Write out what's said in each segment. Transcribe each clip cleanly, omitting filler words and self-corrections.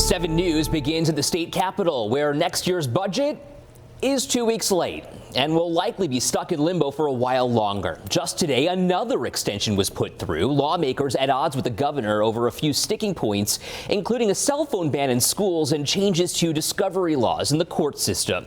7 News begins at the state capitol, where next year's budget is 2 weeks late and will likely be stuck in limbo for a while longer. Just today, another extension was put through. Lawmakers at odds with the governor over a few sticking points, including a cell phone ban in schools and changes to discovery laws in the court system.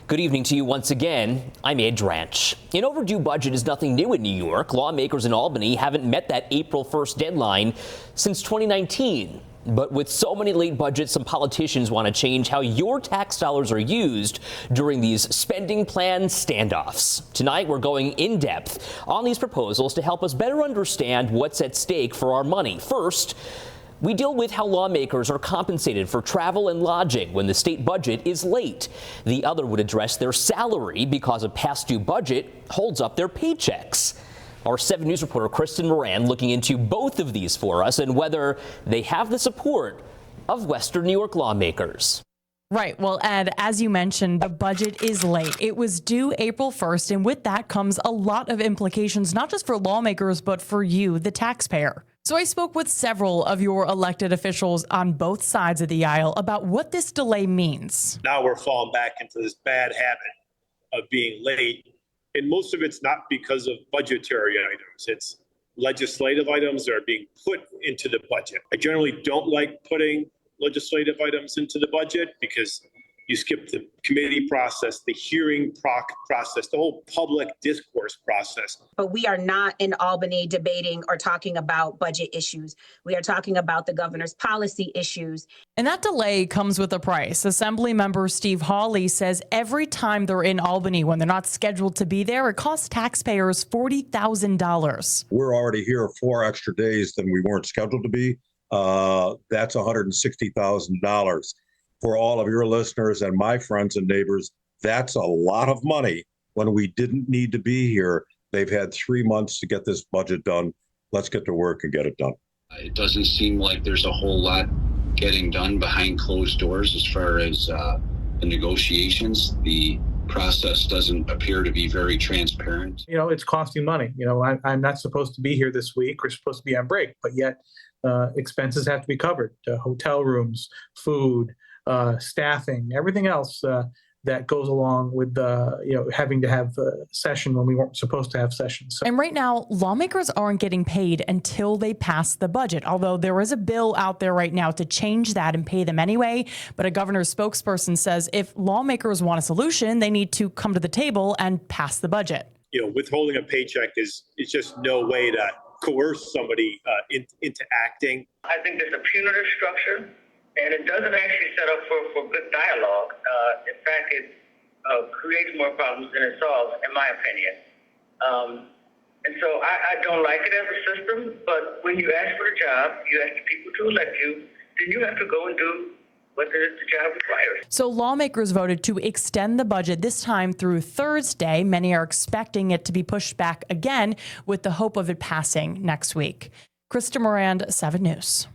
Good evening to you once again. I'm Ed Dranch. An overdue budget is nothing new in New York. Lawmakers in Albany haven't met that April 1st deadline since 2019. But with so many late budgets, some politicians want to change how your tax dollars are used during these spending plan standoffs. Tonight, we're going in depth on these proposals to help us better understand what's at stake for our money. First, we deal with how lawmakers are compensated for travel and lodging when the state budget is late. The other would address their salary because a past due budget holds up their paychecks. Our 7 News reporter Kristen Moran looking into both of these for us and whether they have the support of Western New York lawmakers. Right. Well, Ed, as you mentioned, the budget is late. It was due April 1st, and with that comes a lot of implications, not just for lawmakers, but for you, the taxpayer. So I spoke with several of your elected officials on both sides of the aisle about what this delay means. Now we're falling back into this bad habit of being late. And most of it's not because of budgetary items. It's legislative items that are being put into the budget. I generally don't like putting legislative items into the budget because you skip the committee process, the hearing process, the whole public discourse process. But we are not in Albany debating or talking about budget issues. We are talking about the governor's policy issues. And that delay comes with a price. Assemblymember Steve Hawley says every time they're in Albany when they're not scheduled to be there, it costs taxpayers $40,000. We're already here 4 extra days than we weren't scheduled to be. That's $160,000. For all of your listeners and my friends and neighbors, that's a lot of money when we didn't need to be here. They've had 3 months to get this budget done. Let's get to work and get it done. It doesn't seem like there's a whole lot getting done behind closed doors as far as the negotiations. The process doesn't appear to be very transparent. You know, it's costing money. You know, I'm not supposed to be here this week. We're supposed to be on break, but yet expenses have to be covered. Hotel rooms, food, staffing, everything else that goes along with having to have a session when we weren't supposed to have sessions. And right now, lawmakers aren't getting paid until they pass the budget, although there is a bill out there right now to change that and pay them anyway. But a governor's spokesperson says if lawmakers want a solution, they need to come to the table and pass the budget. You know, withholding a paycheck is just no way to coerce somebody into acting. I think there's a punitive structure. And it doesn't actually set up for good dialogue. In fact, it creates more problems than it solves, in my opinion. And so I don't like it as a system, but when you ask for the job, you ask the people to elect you, then you have to go and do what the job requires. So lawmakers voted to extend the budget this time through Thursday. Many are expecting it to be pushed back again with the hope of it passing next week. Krista Moran, 7 News.